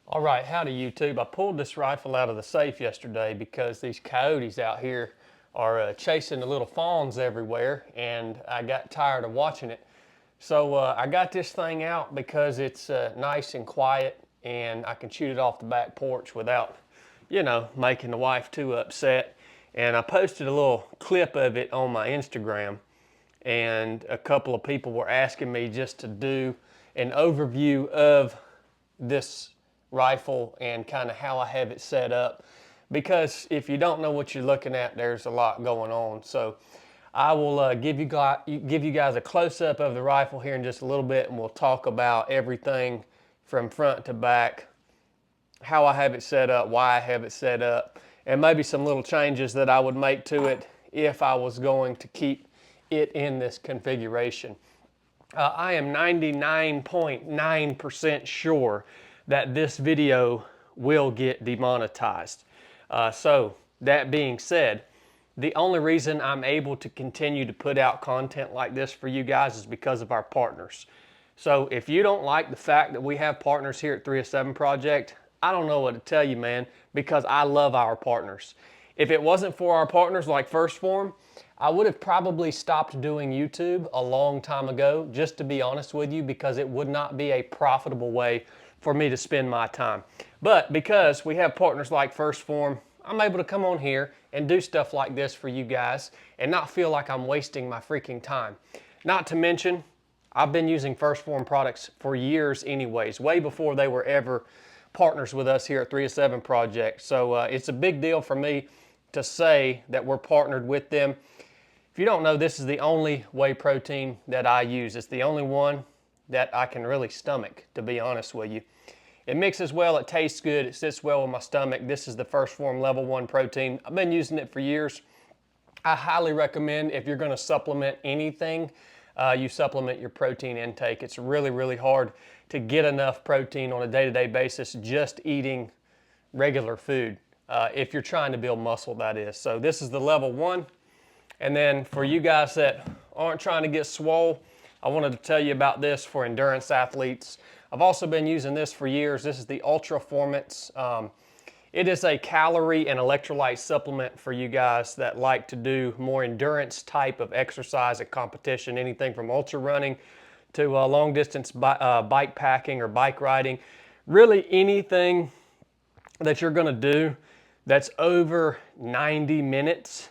All right, howdy YouTube. I pulled this rifle out of the safe yesterday because these coyotes out here are chasing the little fawns everywhere, and I got tired of watching it. So I got this thing out because it's nice and quiet, and I can shoot it off the back porch without, making the wife too upset. And I posted a little clip of it on my Instagram, and a couple of people were asking me just to do an overview of this rifle and kind of how I have it set up, because if you don't know what you're looking at, there's a lot going on. So I will give you guys a close-up of the rifle here in just a little bit, and we'll talk about everything from front to back, how I have it set up, why I have it set up, and maybe some little changes that I would make to it if I was going to keep it in this configuration. I am 99.9% sure that this video will get demonetized. So that being said, the only reason I'm able to continue to put out content like this for you guys is because of our partners. So if you don't like the fact that we have partners here at 307 Project, I don't know what to tell you, man, because I love our partners. If it wasn't for our partners like Phorm, I would have probably stopped doing YouTube a long time ago, just to be honest with you, because it would not be a profitable way for me to spend my time. But because we have partners like Phorm, I'm able to come on here and do stuff like this for you guys and not feel like I'm wasting my freaking time. Not to mention, I've been using Phorm products for years anyways, way before they were ever partners with us here at 307 Project. So it's a big deal for me to say that we're partnered with them. If you don't know, this is the only whey protein that I use. It's the only one that I can really stomach, to be honest with you. It mixes well, it tastes good, it sits well with my stomach. This is the Phorm Level 1 protein. I've been using it for years. I highly recommend, if you're gonna supplement anything, you supplement your protein intake. It's really, really hard to get enough protein on a day-to-day basis just eating regular food, if you're trying to build muscle, that is. So this is the Level 1. And then for you guys that aren't trying to get swole, I wanted to tell you about this for endurance athletes. I've also been using this for years. This is the Ultra-Formance. It is a calorie and electrolyte supplement for you guys that like to do more endurance type of exercise and competition, anything from ultra running to long distance bike packing or bike riding. Really anything that you're gonna do that's over 90 minutes,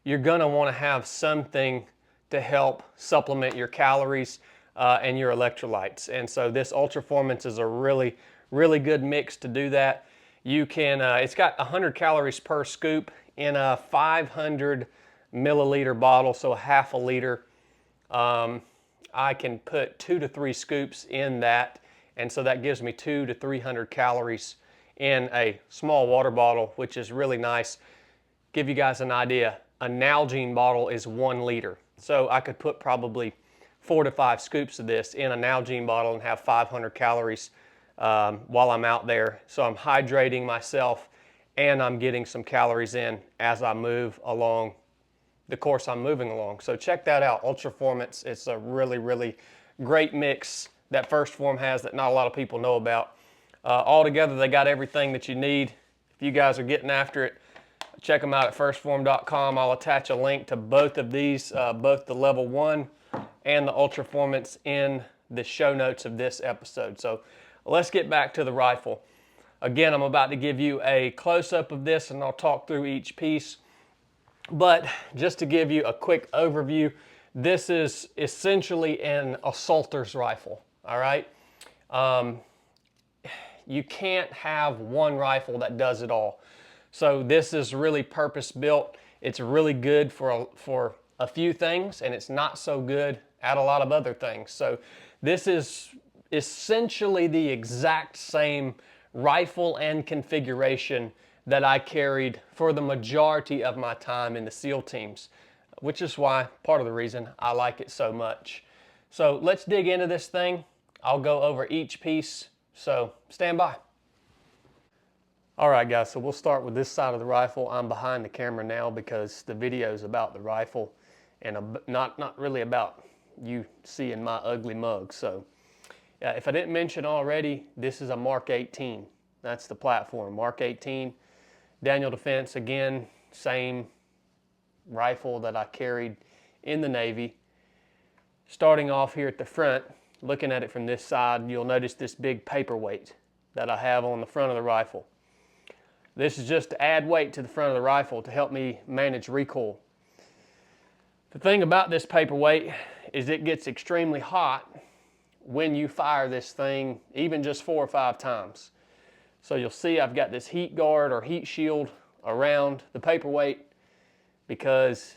you're gonna wanna have something to help supplement your calories and your electrolytes. And so this Ultra-Formance is a really, really good mix to do that. You can, it's got 100 calories per scoop in a 500 milliliter bottle, so half a liter. I can put 2 to 3 scoops in that, and so that gives me 200 to 300 calories in a small water bottle, which is really nice. Give you guys an idea, a Nalgene bottle is 1 liter. So I could put probably 4 to 5 scoops of this in a Nalgene bottle and have 500 calories while I'm out there. So I'm hydrating myself and I'm getting some calories in as I move along the course I'm moving along. So check that out, Ultra-Formance. It's a really, really great mix that Phorm has that not a lot of people know about. Altogether, they got everything that you need. If you guys are getting after it, check them out at phorm.com. I'll attach a link to both of these, both the Level 1 and the Ultra-Formance, in the show notes of this episode. So let's get back to the rifle. Again, I'm about to give you a close-up of this and I'll talk through each piece. But just to give you a quick overview, this is essentially an assaulter's rifle, all right? You can't have one rifle that does it all. So this is really purpose-built. It's really good for a few things, and it's not so good at a lot of other things. So this is essentially the exact same rifle and configuration that I carried for the majority of my time in the SEAL teams, which is why, part of the reason I like it so much. So let's dig into this thing. I'll go over each piece, so stand by. All right, guys, so we'll start with this side of the rifle. I'm behind the camera now because the video is about the rifle and not really about you seeing my ugly mug. So if I didn't mention already, this is a Mark 18. That's the platform, Mark 18. Daniel Defense, again, same rifle that I carried in the Navy. Starting off here at the front, looking at it from this side, you'll notice this big paperweight that I have on the front of the rifle. This is just to add weight to the front of the rifle to help me manage recoil. The thing about this paperweight is it gets extremely hot when you fire this thing, even just 4 or 5 times. So you'll see I've got this heat guard or heat shield around the paperweight because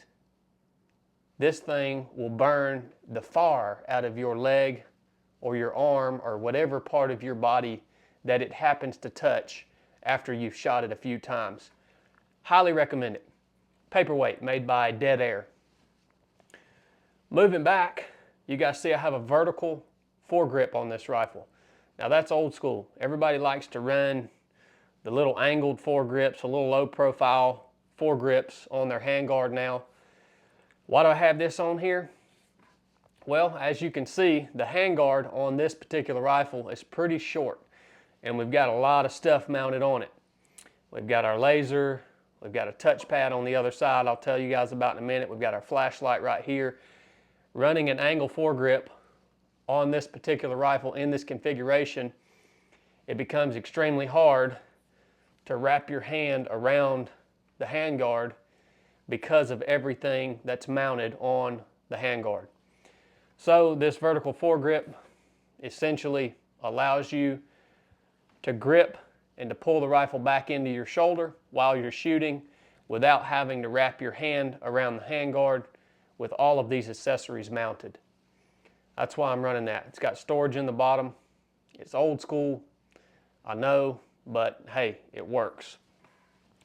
this thing will burn the far out of your leg or your arm or whatever part of your body that it happens to touch after you've shot it a few times. Highly recommend it. Paperweight made by Dead Air. Moving back, you guys see I have a vertical foregrip on this rifle. Now that's old school. Everybody likes to run the little angled foregrips, a little low profile foregrips on their handguard now. Why do I have this on here? Well, as you can see, the handguard on this particular rifle is pretty short, and we've got a lot of stuff mounted on it. We've got our laser, we've got a touchpad on the other side I'll tell you guys about in a minute. We've got our flashlight right here. Running an angle foregrip on this particular rifle in this configuration, it becomes extremely hard to wrap your hand around the handguard because of everything that's mounted on the handguard. So this vertical foregrip essentially allows you to grip and to pull the rifle back into your shoulder while you're shooting without having to wrap your hand around the handguard with all of these accessories mounted. That's why I'm running that. It's got storage in the bottom. It's old school, I know, but hey, it works.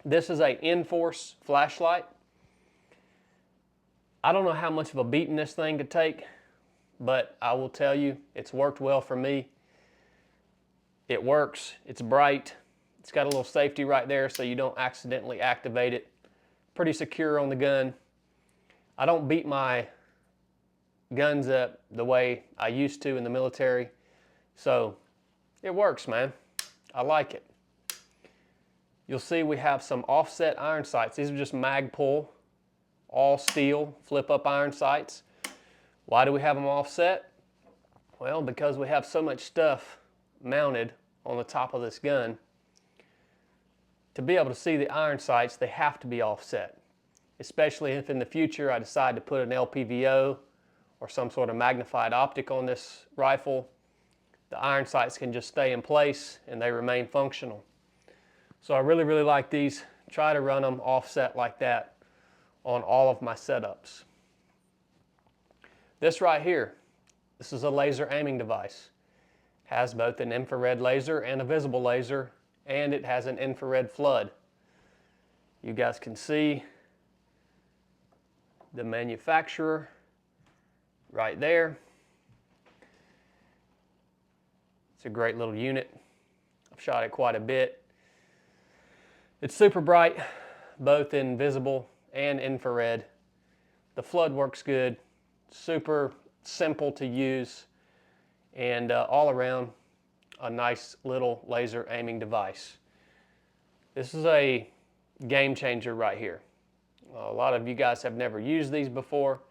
This is a N-Force flashlight. I don't know how much of a beating this thing could take, but I will tell you, it's worked well for me. It works, it's bright, it's got a little safety right there so you don't accidentally activate it. Pretty secure on the gun. I don't beat my guns up the way I used to in the military, so it works, man. I like it. You'll see we have some offset iron sights. These are just Magpul, all steel, flip up iron sights. Why do we have them offset? Well, because we have so much stuff mounted on the top of this gun. To be able to see the iron sights, they have to be offset, especially if in the future I decide to put an LPVO or some sort of magnified optic on this rifle. The iron sights can just stay in place and they remain functional. So I really, really like these. Try to run them offset like that on all of my setups. This right here, this is a laser aiming device. Has both an infrared laser and a visible laser, and it has an infrared flood. You guys can see the manufacturer right there. It's a great little unit. I've shot it quite a bit. It's super bright, both in visible and infrared. The flood works good, super simple to use, and all around a nice little laser aiming device. This is a game changer right here. A lot of you guys have never used these before.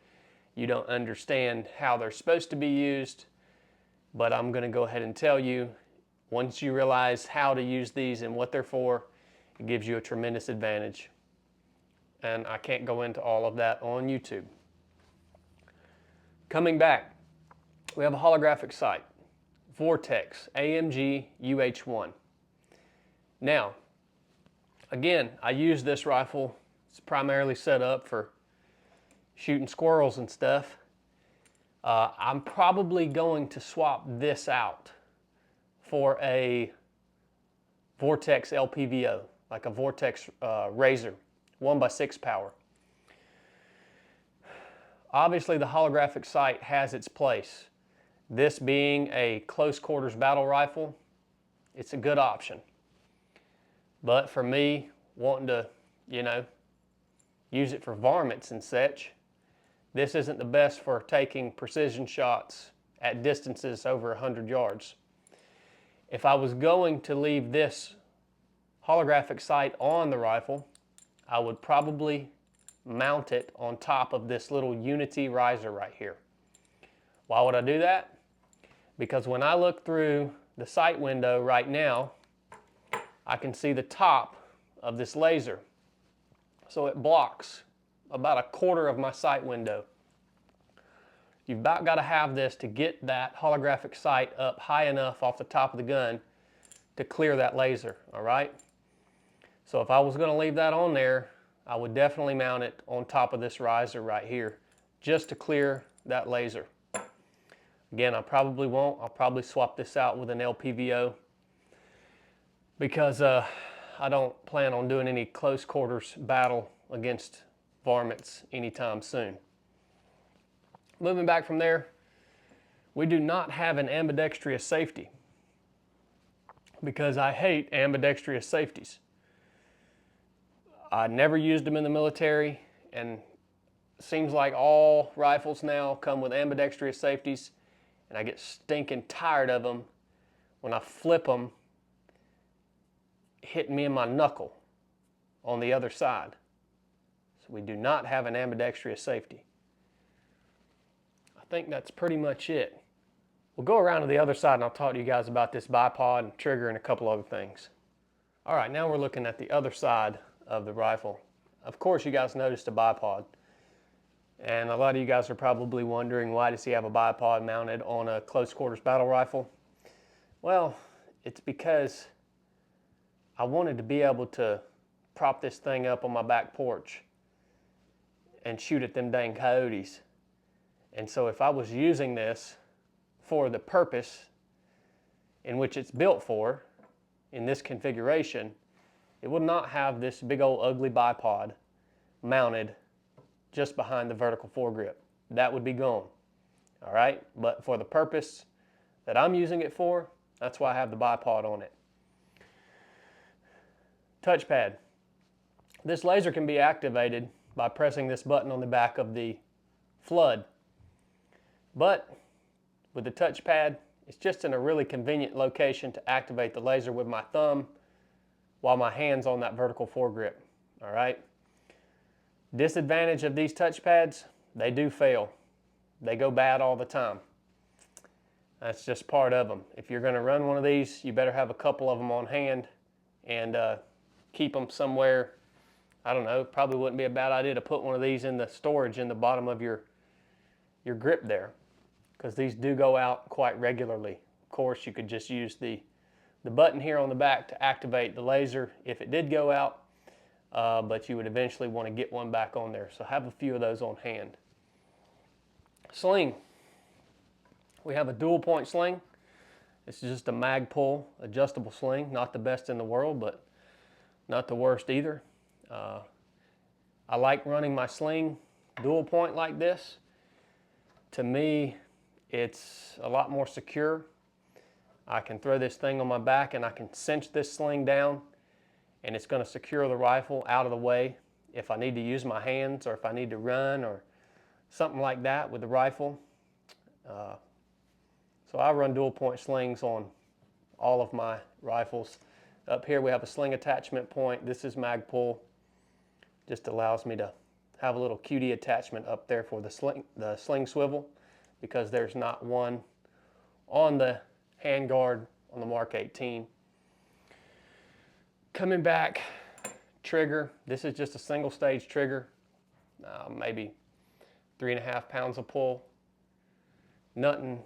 You don't understand how they're supposed to be used, but I'm going to go ahead and tell you, once you realize how to use these and what they're for, it gives you a tremendous advantage. And I can't go into all of that on YouTube. Coming back, we have a holographic sight, Vortex AMG UH1. Now, again, I use this rifle. It's primarily set up for shooting squirrels and stuff. I'm probably going to swap this out for a Vortex LPVO, like a Vortex Razor, 1x6 power. Obviously, the holographic sight has its place. This being a close quarters battle rifle, it's a good option. But for me, wanting to, use it for varmints and such, this isn't the best for taking precision shots at distances over 100 yards. If I was going to leave this holographic sight on the rifle, I would probably mount it on top of this little Unity riser right here. Why would I do that? Because when I look through the sight window right now, I can see the top of this laser. So it blocks about a quarter of my sight window. You've about got to have this to get that holographic sight up high enough off the top of the gun to clear that laser, all right? So if I was going to leave that on there, I would definitely mount it on top of this riser right here, just to clear that laser. Again, I probably won't. I'll probably swap this out with an LPVO because I don't plan on doing any close quarters battle against varmints anytime soon. Moving back from there, we do not have an ambidextrous safety because I hate ambidextrous safeties. I never used them in the military, and it seems like all rifles now come with ambidextrous safeties, and I get stinking tired of them when I flip them, hitting me in my knuckle on the other side. So we do not have an ambidextrous safety. I think that's pretty much it. We'll go around to the other side and I'll talk to you guys about this bipod and trigger and a couple other things. All right, now we're looking at the other side of the rifle. Of course, you guys noticed a bipod. And a lot of you guys are probably wondering, why does he have a bipod mounted on a close quarters battle rifle? Well, it's because I wanted to be able to prop this thing up on my back porch and shoot at them dang coyotes. And so if I was using this for the purpose in which it's built for, in this configuration, it would not have this big old ugly bipod mounted just behind the vertical foregrip. That would be gone, all right? But for the purpose that I'm using it for, that's why I have the bipod on it. Touchpad. This laser can be activated by pressing this button on the back of the flood. But with the touchpad, it's just in a really convenient location to activate the laser with my thumb while my hand's on that vertical foregrip, all right? Disadvantage of these touchpads, they do fail. They go bad all the time. That's just part of them. If you're gonna run one of these, you better have a couple of them on hand and keep them somewhere. I don't know, probably wouldn't be a bad idea to put one of these in the storage in the bottom of your grip there, because these do go out quite regularly. Of course, you could just use the button here on the back to activate the laser if it did go out, but you would eventually want to get one back on there. So have a few of those on hand. Sling. We have a dual point sling. This is just a mag pull adjustable sling. Not the best in the world, but not the worst either. I like running my sling dual point like this. To me, it's a lot more secure. I can throw this thing on my back and I can cinch this sling down, and it's going to secure the rifle out of the way if I need to use my hands or if I need to run or something like that with the rifle. So I run dual point slings on all of my rifles. Up here we have a sling attachment point. This is mag pull. Just allows me to have a little QD attachment up there for the sling swivel, because there's not one on the handguard on the Mark 18. Coming back, trigger. This is just a single stage trigger, maybe 3.5 pounds of pull. Nothing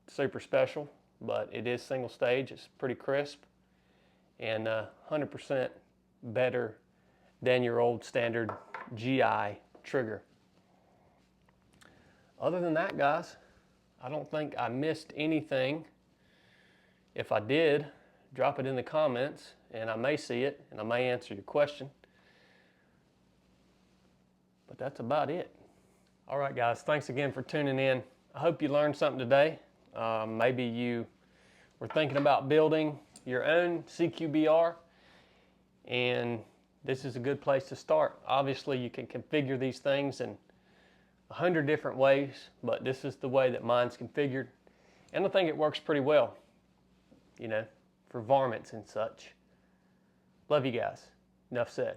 super special, but it is single stage. It's pretty crisp and 100% better than your old standard GI trigger. Other than that, guys, I don't think I missed anything. If I did, drop it in the comments and I may see it and I may answer your question. But that's about it. All right, guys, thanks again for tuning in. I hope you learned something today. Maybe you were thinking about building your own CQBR, and this is a good place to start. Obviously, you can configure these things in 100 different ways, but this is the way that mine's configured. And I think it works pretty well, you know, for varmints and such. Love you guys. Enough said.